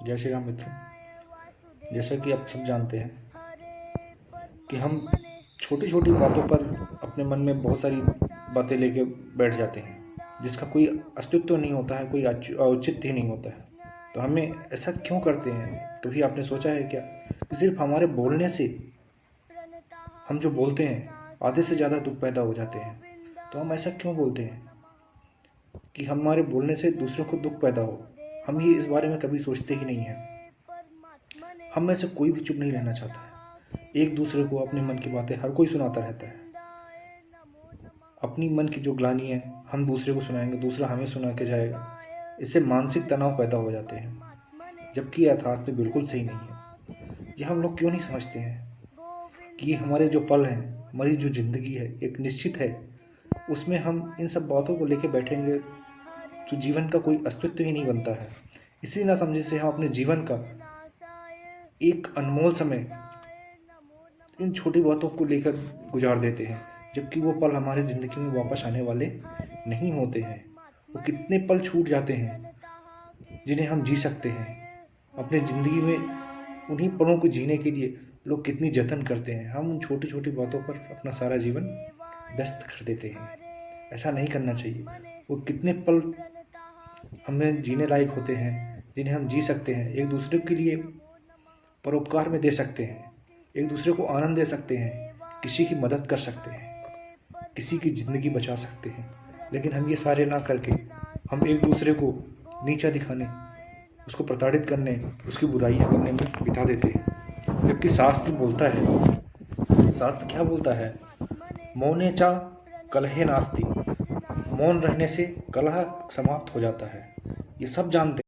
जय श्री राम मित्रों। जैसा कि आप सब जानते हैं कि हम छोटी छोटी बातों पर अपने मन में बहुत सारी बातें लेके बैठ जाते हैं जिसका कोई अस्तित्व नहीं होता है, कोई औचित्य ही नहीं होता है। तो हमें ऐसा क्यों करते हैं? कभी आपने सोचा है क्या कि सिर्फ हमारे बोलने से, हम जो बोलते हैं आधे से ज़्यादा दुख पैदा हो जाते हैं। तो हम ऐसा क्यों बोलते हैं कि हमारे बोलने से दूसरों को दुख पैदा हो? हम ही इस बारे में कभी सोचते ही नहीं हैं। हम में से कोई भी चुप नहीं रहना चाहता है। एक दूसरे को अपने मन की बातें हर कोई सुनाता रहता है। अपनी मन की जो ग्लानि है हम दूसरे को सुनाएंगे, दूसरा हमें सुना के जाएगा। इससे मानसिक तनाव पैदा हो जाते हैं, जबकि यथार्थ में बिल्कुल सही नहीं है। यह हम लोग क्यों नहीं समझते हैं कि हमारे जो पल हैं, हमारी जो जिंदगी है एक निश्चित है, उसमें हम इन सब बातों को लेके बैठेंगे तो जीवन का कोई अस्तित्व ही नहीं बनता है। इसी ना समझे से हम अपने जीवन का एक अनमोल समय इन छोटी बातों को लेकर गुजार देते हैं, जबकि वो पल हमारी ज़िंदगी में वापस आने वाले नहीं होते हैं। वो कितने पल छूट जाते हैं जिन्हें हम जी सकते हैं। अपने ज़िंदगी में उन्हीं पलों को जीने के लिए लोग कितनी जतन करते हैं। हम उन छोटी छोटी बातों पर अपना सारा जीवन व्यस्त कर देते हैं। ऐसा नहीं करना चाहिए। वो कितने पल हमें जीने लायक होते हैं जिन्हें हम जी सकते हैं, एक दूसरे के लिए परोपकार में दे सकते हैं, एक दूसरे को आनंद दे सकते हैं, किसी की मदद कर सकते हैं, किसी की ज़िंदगी बचा सकते हैं। लेकिन हम ये सारे ना करके हम एक दूसरे को नीचा दिखाने, उसको प्रताड़ित करने, उसकी बुराइयां करने में बिता देते हैं। जबकि शास्त्र बोलता है, शास्त्र क्या बोलता है? मौने चा कलहे नास्ति। मौन रहने से कलह समाप्त हो जाता है। ये सब जानते हैं।